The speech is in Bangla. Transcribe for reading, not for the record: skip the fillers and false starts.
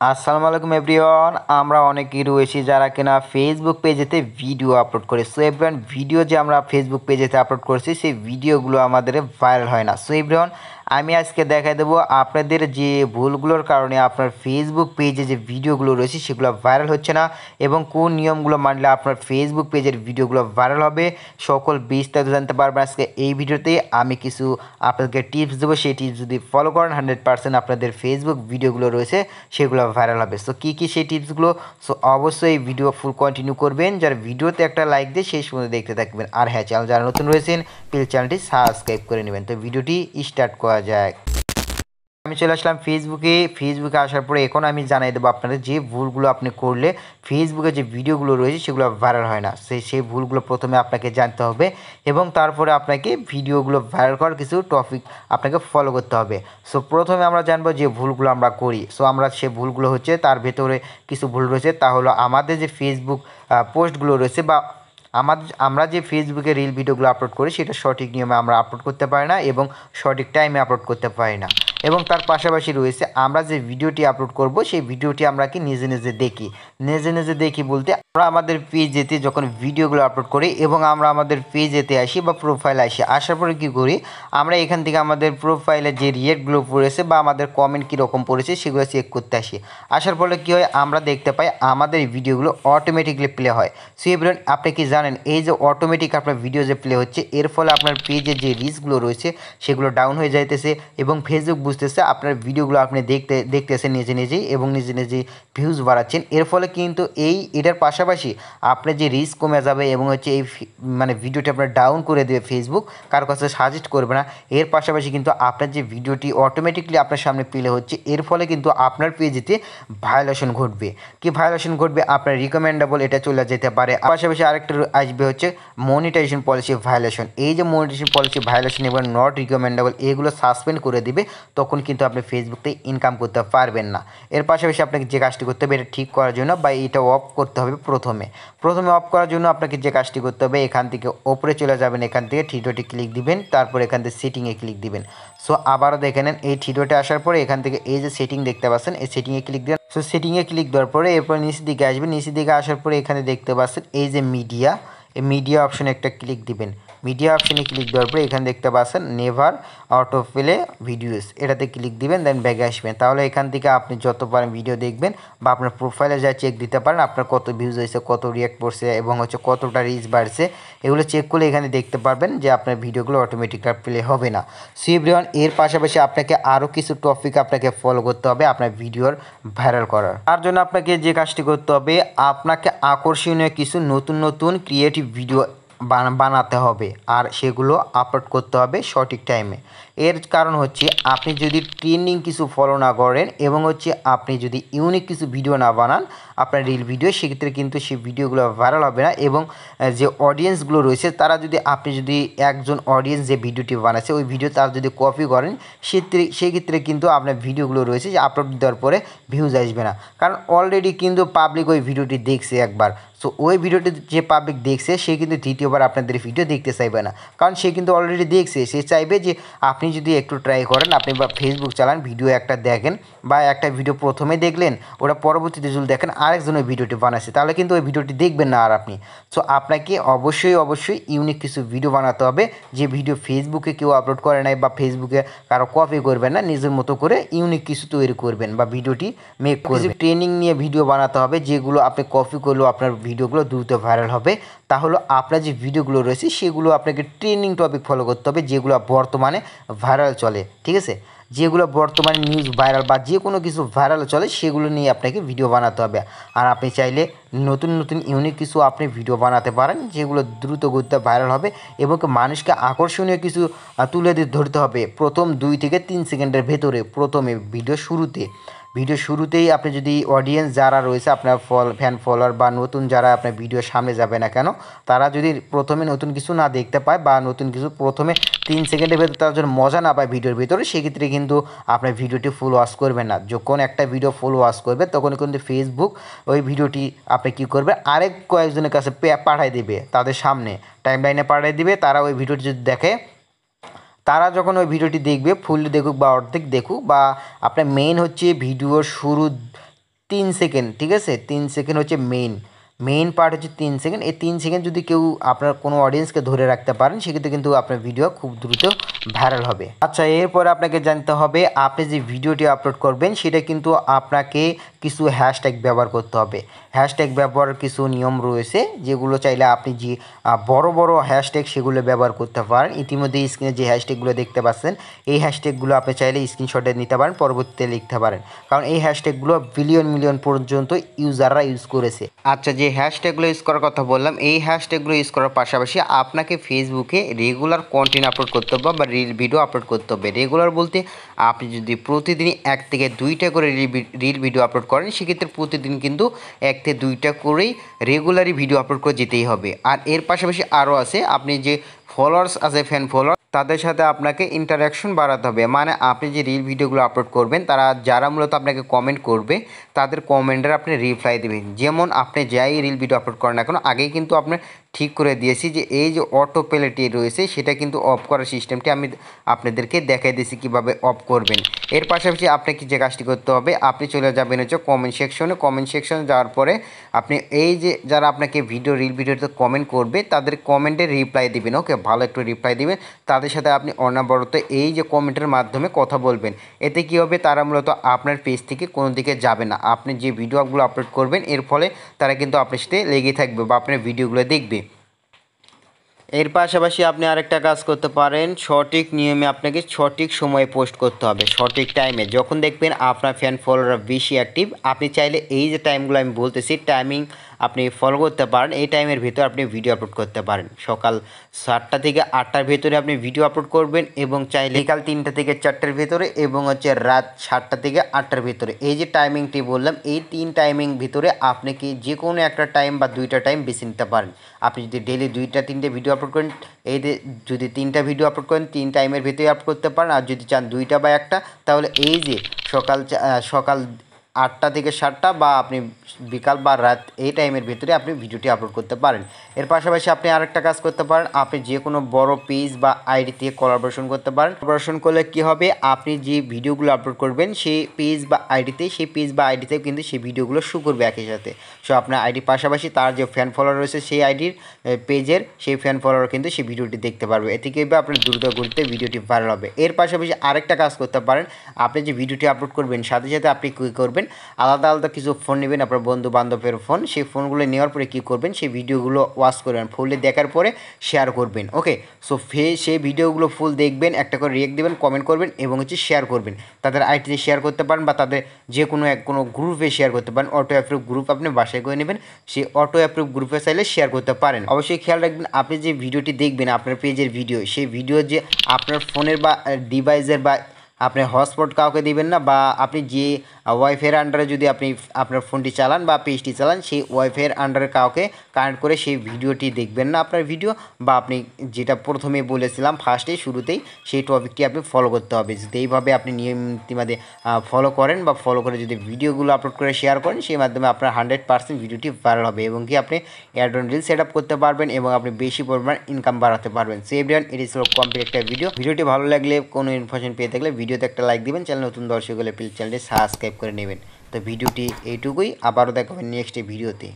আসসালামু আলাইকুম এভরিওয়ান। আমরা অনেকেই রয়েছি যারা কিনা ফেসবুক পেজেতে ভিডিও আপলোড করে। সো এভরিওয়ান, ভিডিও যে আমরা ফেসবুক পেজেতে আপলোড করেছি সেই ভিডিওগুলো আমাদের ভাইরাল হয় না। সো এভরিওয়ান, আমি আজকে দেখাই দেবো আপনাদের যে ভুলগুলোর কারণে আপনার ফেসবুক পেজে যে ভিডিওগুলো রয়েছে সেগুলো ভাইরাল হচ্ছে না এবং কোন নিয়মগুলো মানলে আপনার ফেসবুক পেজের ভিডিওগুলো ভাইরাল হবে, সকল বিস্তারিত জানতে পারবেন আজকে এই ভিডিওতে। আমি কিছু আপনাদেরকে টিপস দেবো, সেই টিপস যদি ফলো করেন 100% আপনাদের ফেসবুক ভিডিওগুলো রয়েছে সেগুলো ভাইরাল হবে। সো কী কী সেই টিপসগুলো, সো অবশ্যই ভিডিও ফুল কন্টিনিউ করবেন। যারা ভিডিওতে একটা লাইক দিয়ে শেষ পর্যন্ত দেখতে থাকবেন। আর হ্যাঁ, চ্যানেল যারা নতুন রয়েছেন প্লিজ চ্যানেলটি সাবস্ক্রাইব করে নেবেন। তো ভিডিওটি স্টার্ট করা যায়। আমি চলে আসলাম ফেসবুকে আসার পরে এখন আমি জানাই দেবো আপনাদের যে ভুলগুলো আপনি করলে ফেসবুকে যে ভিডিওগুলো রয়েছে সেগুলো ভাইরাল হয় না। সেই ভুলগুলো প্রথমে আপনাকে জানতে হবে এবং তারপরে আপনাকে ভিডিওগুলো ভাইরাল করার কিছু টপিক আপনাকে ফলো করতে হবে। সো প্রথমে আমরা জানবো যে ভুলগুলো আমরা করি। সো আমরা সে ভুলগুলো হচ্ছে, তার ভেতরে কিছু ভুল রয়েছে, তা হলো আমাদের যে ফেসবুক পোস্টগুলো রয়েছে বা আমরা যে ফেসবুকে রিল ভিডিওগুলো আপলোড করি সেটা সঠিক নিয়মে আমরা আপলোড করতে পারি না এবং সঠিক টাইমে আপলোড করতে পারি না। এবং তার পাশাপাশি রয়েছে আমরা যে ভিডিওটি আপলোড করব সেই ভিডিওটি আমরা কি নিজে নিজে দেখি বলতে আমরা আমাদের পেজেতে যখন ভিডিওগুলো আপলোড করি এবং আমরা আমাদের পেজেতে আসি বা প্রোফাইলে আসি, আসার পরে কী করি, আমরা এখান থেকে আমাদের প্রোফাইলে যে রিয়েক্টগুলো পড়েছে বা আমাদের কমেন্ট কীরকম পড়েছে সেগুলো চেক করতে আসি। আসার ফলে কী হয়, আমরা দেখতে পাই আমাদের ভিডিওগুলো অটোমেটিকলি প্লে হয়। সো এভরিওয়ান, আপনি কি জানেন এই যে অটোমেটিক আপনার ভিডিও যে প্লে হচ্ছে এর ফলে আপনার পেজে যে রিচগুলো রয়েছে সেগুলো ডাউন হয়ে যাইতেছে এবং ফেসবুক বুঝতেছে আপনার ভিডিওগুলো আপনি দেখতেছেন নিজেই এবং নিজেই ভিউজ বাড়াচ্ছেন। এর ফলে কিন্তু এটার পাশাপাশি আপনার যে রিচ কমে যাবে এবং হচ্ছে মানে ভিডিওটি আপনার ডাউন করে দেবে ফেসবুক, কারো কাছে সাজেস্ট করবে না। এর পাশাপাশি কিন্তু আপনার যে ভিডিওটি অটোমেটিকলি আপনার সামনে প্লে হচ্ছে এর ফলে কিন্তু আপনার পেজেতে ভায়োলেশন ঘটবে। কি ভায়োলেশন ঘটবে, আপনার রিকমেন্ডেবল এটা চলে যেতে পারে। পাশাপাশি আরেকটা আসবে হচ্ছে মনিটাইজেশন পলিসি ভায়োলেশন। এই যে মনিটাইজেশন পলিসি ভায়োলেশন এবং নট রিকমেন্ডেবল এগুলো সাসপেন্ড করে দিবে, তখন কিন্তু আপনি ফেসবুক থেকে ইনকাম করতে পারবেন না। এর পাশাপাশি আপনাকে যে কাজটি করতে হবে এটা ঠিক করার জন্য বা এটা অফ করতে হবে প্রথমে অফ করার জন্য আপনাকে যে কাজটি করতে হবে, এখান থেকে ওপরে চলে যাবেন, এখান থেকে থ্রি ক্লিক দিবেন, তারপর এখান থেকে সেটিংয়ে ক্লিক দিবেন। সো আবারও দেখে নেন, এই থ্রি আসার পরে এখান থেকে এই যে সেটিং দেখতে পাচ্ছেন এই সেটিংয়ে ক্লিক দেবেন। সো সেটিংয়ে ক্লিক দেওয়ার পরে এরপর নিচের দিকে আসবেন, নিচের দিকে আসার পরে এখানে দেখতে পাচ্ছেন এই যে মিডিয়া, এই মিডিয়া অপশনে একটা ক্লিক দিবেন। মিডিয়া অপশনে ক্লিক দেওয়ার পরে এখানে দেখতে পাচ্ছেন নেভার অটো প্লে ভিডিওস, এটাতে ক্লিক দিবেন, দেন ব্যাগে আসবেন। তাহলে এখান থেকে আপনি যত পারেন ভিডিও দেখবেন বা আপনার প্রোফাইলে যা চেক দিতে পারেন আপনার কত ভিউজ হয়েছে, কত রিয়াক্ট করছে এবং হচ্ছে কতটা রিচ বাড়ছে, এগুলো চেক করলে এখানে দেখতে পারবেন যে আপনার ভিডিওগুলো অটোমেটিক প্লে হবে না। সো এভরিওয়ান, এর পাশাপাশি আপনাকে আরও কিছু টপিক আপনাকে ফলো করতে হবে আপনার ভিডিওর ভাইরাল করার। তার জন্য আপনাকে যে কাজটি করতে হবে, আপনাকে আকর্ষণীয় কিছু নতুন ক্রিয়েটিভ ভিডিও বানাতে হবে আর সেগুলো আপলোড করতে হবে সঠিক টাইমে। এর কারণ হচ্ছে আপনি যদি ট্রেন্ডিং কিছু ফলো না করেন এবং হচ্ছে আপনি যদি ইউনিক কিছু ভিডিও না বানান আপনার রিল ভিডিও, সেক্ষেত্রে কিন্তু সেই ভিডিওগুলো ভাইরাল হবে না এবং যে অডিয়েন্সগুলো রয়েছে তারা যদি আপনি যদি একজন অডিয়েন্স যে ভিডিওটি বানাচ্ছে ওই ভিডিও তারা যদি কপি করেন সেক্ষেত্রে কিন্তু আপনার ভিডিওগুলো রয়েছে যে আপলোড দেওয়ার পরে ভিউজ আসবে না, কারণ অলরেডি কিন্তু পাবলিক ওই ভিডিওটি দেখছে একবার। সো ওই ভিডিওটি যে পাবলিক দেখছে সে কিন্তু দ্বিতীয়বার আপনাদের ভিডিও দেখতে চাইবে না, কারণ সে কিন্তু অলরেডি দেখছে। সে চাইবে যে আপনি যদি একটু ট্রাই করেন, আপনি বা ফেসবুক চালান, ভিডিও একটা দেখেন বা একটা ভিডিও প্রথমে দেখলেন, ওটা পরবর্তীতে যদি দেখেন আরেকজন ওই ভিডিওটি বানাচ্ছে তাহলে কিন্তু ওই ভিডিওটি দেখবেন না আর আপনি। সো আপনাকে অবশ্যই ইউনিক কিছু ভিডিও বানাতে হবে, যে ভিডিও ফেসবুকে কেউ আপলোড করে নাই বা ফেসবুকে কারো কপি করবেন না, নিজের মতো করে ইউনিক কিছু তৈরি করবেন বা ভিডিওটি মেক করবেন। ট্রেনিং নিয়ে ভিডিও বানাতে হবে যেগুলো আপনি কপি করলেও আপনার ভিডিওগুলো দ্রুত ভাইরাল হবে। তাহলে আপনার যে ভিডিওগুলো রয়েছে সেগুলো আপনাকে ট্রেন্ডিং টপিক ফলো করতে হবে যেগুলো বর্তমানে ভাইরাল চলে, ঠিক আছে? যেগুলো বর্তমানে নিউজ ভাইরাল বা যে কোনো কিছু ভাইরাল চলে সেগুলো নিয়ে আপনাকে ভিডিও বানাতে হবে। আর আপনি চাইলে নতুন ইউনিক কিছু আপনি ভিডিও বানাতে পারেন যেগুলো দ্রুত গতিতে ভাইরাল হবে এবং মানুষকে আকর্ষণীয় কিছু তুলে ধরতে হবে প্রথম 2 থেকে 3 সেকেন্ডের ভেতরে। প্রথমে ভিডিও শুরুতেই আপনি যদি অডিয়েন্স যারা রয়েছে আপনার ফ্যান ফলোয়ার বা নতুন যারা আপনার ভিডিওর সামনে যাবে না কেন, তারা যদি প্রথমে নতুন কিছু না দেখতে পায় বা নতুন কিছু প্রথমে 3 সেকেন্ডের ভেতর তারা যদি মজা না পায় ভিডিওর ভিতরে, সেক্ষেত্রে কিন্তু আপনার ভিডিওটি ফুল ওয়াচ করবে না। যখন একটা ভিডিও ফুল ওয়াচ করবে তখন কিন্তু ফেসবুক ওই ভিডিওটি আপনি কী করবে আরেক কয়েকজনের কাছে পাঠিয়ে দিবে, তাদের সামনে টাইমলাইনে পাঠিয়ে দিবে। তারা ওই ভিডিওটি যদি দেখে, তারা যখন ওই ভিডিওটি দেখবে ফুললি দেখুক বা অর্ধেক দেখুক বা আপনার মেইন হচ্ছে ভিডিওর শুরু 3 সেকেন্ড, ঠিক আছে। 3 সেকেন্ড হচ্ছে মেইন পার্ট হচ্ছে 3 সেকেন্ড। এই 3 সেকেন্ড যদি কেউ আপনার কোনো অডিয়েন্সকে ধরে রাখতে পারেন সেক্ষেত্রে কিন্তু আপনার ভিডিও খুব দ্রুত ভাইরাল হবে। আচ্ছা, এরপরে আপনাকে জানতে হবে আপনি যে ভিডিওটি আপলোড করবেন সেটা কিন্তু আপনাকে কিছু হ্যাশট্যাগ ব্যবহার করতে হবে। হ্যাশট্যাগ ব্যবহারের কিছু নিয়ম রয়েছে যেগুলো চাইলে আপনি যে বড় বড় হ্যাশট্যাগ সেগুলো ব্যবহার করতে পারেন। ইতিমধ্যে স্ক্রিনে যে হ্যাশট্যাগুলো দেখতে পাচ্ছেন এই হ্যাশট্যাগুলো আপনি চাইলে স্ক্রিনশটে নিতে পারেন, পরবর্তীতে লিখতে পারেন, কারণ এই হ্যাশট্যাগুলো মিলিয়ন পর্যন্ত ইউজাররা ইউজ করেছে। আচ্ছা, যে হ্যাশট্যাগুলো ইউজ করার কথা বললাম এই হ্যাশট্যাগুলো ইউজ করার পাশাপাশি আপনাকে ফেসবুকে রেগুলার কন্টেন্ট আপলোড করতে হবে বা রিল ভিডিও আপলোড করতে হবে। রেগুলার বলতে আপনি যদি প্রতিদিনই 1 থেকে 2টা করে রিল ভিডিও আপলোড করেন সেক্ষেত্রে প্রতিদিন কিন্তু 1 থেকে 2টা করেই রেগুলারই ভিডিও আপলোড করে যেতেই হবে। আর এর পাশাপাশি আরও আছে, আপনি যে ফলোয়ার্স আছে, ফ্যান ফলোয়ার, তাদের সাথে আপনাকে ইন্টারাকশন বাড়াতে হবে। মানে আপনি যে রিল ভিডিওগুলো আপলোড করবেন যারা মূলত আপনাকে কমেন্ট করবে তাদের কমেন্টের আপনি রিপ্লাই দেবেন। যেমন আপনি যাই রিল ভিডিও আপলোড করেন এখন, আগেই কিন্তু আপনি ঠিক করে দিয়েছি যে এই যে অটো প্লেটি রয়েছে সেটা কিন্তু অফ করার সিস্টেমটি আমি আপনাদেরকে দেখাই দিয়েছি কীভাবে অফ করবেন। এর পাশাপাশি আপনাকে যে কাজটি করতে হবে, আপনি চলে যাবেন হচ্ছে কমেন্ট সেকশনে যাওয়ার পরে আপনি এই যে যারা আপনাকে রিল ভিডিওতে কমেন্ট করবে তাদের কমেন্টে রিপ্লাই দিবেন। ওকে, ভালো একটু রিপ্লাই দিবেন, তাদের সাথে আপনি অনবরত এই যে কমেন্টের মাধ্যমে কথা বলবেন। এতে কী হবে, তারা মূলত আপনার পেজ থেকে কোনো দিকে যাবে না। আপনি যে ভিডিওগুলো আপলোড করবেন এর ফলে তারা কিন্তু আপনার সাথে লেগে থাকবে বা আপনার ভিডিওগুলো দেখবে। এর পাশাপাশি আপনি আরেকটা কাজ করতে পারেন, সঠিক নিয়মে আপনাকে সঠিক সময়ে পোস্ট করতে হবে, সঠিক টাইমে। যখন দেখবেন আপনার ফ্যান ফলোয়াররা বেশি অ্যাক্টিভ, আপনি চাইলে এই যে টাইমগুলো আমি বলতেছি টাইমিং আপনি ফলো করতে পারেন। এই টাইমের ভিতরে আপনি ভিডিও আপলোড করতে পারেন। সকাল 7টা থেকে 8টার ভিতরে আপনি ভিডিও আপলোড করবেন এবং চাইলে বিকাল 3টা থেকে 4টার ভিতরে এবং হচ্ছে রাত 7টা থেকে 8টার ভিতরে। এই যে টাইমিংটি বললাম এই 3 টাইমিং ভিতরে আপনি কি যে কোনো একটা টাইম বা 2টা টাইম বেছে নিতে পারেন। আপনি যদি ডেলি 2টা 3টে ভিডিও আপলোড করেন, যদি 3টা ভিডিও আপলোড করেন 3 টাইমের ভিতরে আপলোড করতে পারেন। আর যদি চান 2টা বা 1টা, তাহলে এই যে সকাল 8টা থেকে 7টা বা আপনি বিকাল বা রাত এই টাইমের ভিতরে আপনি ভিডিওটি আপলোড করতে পারেন। এর পাশাপাশি আপনি আরেকটা কাজ করতে পারেন, আপনি যে কোনো বড় পেজ বা আইডি থেকে কোলাবোরেশন করতে পারেন। কোলাবোরেশন করলে কী হবে, আপনি যে ভিডিওগুলো আপলোড করবেন সেই পেজ বা আইডিতেও কিন্তু সেই ভিডিওগুলো শো করবে একই সাথে। সো আপনার আইডির পাশাপাশি তার যে ফ্যান ফলোয়ার রয়েছে সেই আইডির পেজের সেই ফ্যান ফলোয়ার কিন্তু সেই ভিডিওটি দেখতে পারবে। এতে কী হবে, আপনার দ্রুত গতিতে ভিডিওটি ভাইরাল হবে। এর পাশাপাশি আরেকটা কাজ করতে পারেন, আপনি যে ভিডিওটি আপলোড করবেন সাথে সাথে আপনি কী করবেন, আলাদা কিছু ফোন নেবেন, আপনার বন্ধু বান্ধবের ফোন। সেই ফোনগুলো নেওয়ার পরে কী করবেন, সেই ভিডিওগুলো ওয়াচ করবেন, ফুলে দেখার পরে শেয়ার করবেন। ওকে, সো সেই ভিডিওগুলো ফুল দেখবেন, একটা করে রিয়েক্ট দেবেন, কমেন্ট করবেন এবং হচ্ছে শেয়ার করবেন। তাদের আইডিতে শেয়ার করতে পারেন বা তাদের যে কোনো গ্রুপে শেয়ার করতে পারেন। অটো অ্যাপ্রুভ গ্রুপ আপনি বাসায় করে নেবেন, সেই অটো অ্যাপ্রুভ গ্রুপে চাইলে শেয়ার করতে পারেন। অবশ্যই খেয়াল রাখবেন, আপনি যে ভিডিওটি দেখবেন আপনার পেজের ভিডিও, সেই ভিডিও যে আপনার ফোনের বা ডিভাইসের বা আপনি হটস্পট কাউকে দিবেন না, বা আপনি যে ওয়াইফাইয়ের আন্ডারে যদি আপনি আপনার ফোনটি চালান বা পেজটি চালান সেই ওয়াইফাইয়ের আন্ডারে কাউকে কানেক্ট করে সেই ভিডিওটি দেখবেন না আপনার ভিডিও, বা আপনি যেটা প্রথমে বলেছিলাম শুরুতেই সেই টপিকটি আপনি ফলো করতে হবে। যদি এইভাবে আপনি নিয়মিতভাবে ফলো করেন বা ফলো করে যদি ভিডিওগুলো আপলোড করে শেয়ার করেন, সেই মাধ্যমে আপনার 100% ভিডিওটি ভাইরাল হবে এবং কি আপনি add on reel set up করতে পারবেন এবং আপনি বেশি পরিমাণ ইনকাম বাড়াতে পারবেন। সো এভরিওয়ান, এটি ছিল কমপ্লিট একটা ভিডিওটি ভালো লাগলে কোনো ইনফরমেশন পেয়ে থাকলে ভিডিওতে একটা লাইক দিবেন, চ্যানেল নতুন দর্শক হলে প্লিজ চ্যানেলটি সাবস্ক্রাইব করে নেবেন। তো ভিডিওটি এইটুকুই, আবারও দেখা হবে নেক্সট ভিডিওতে।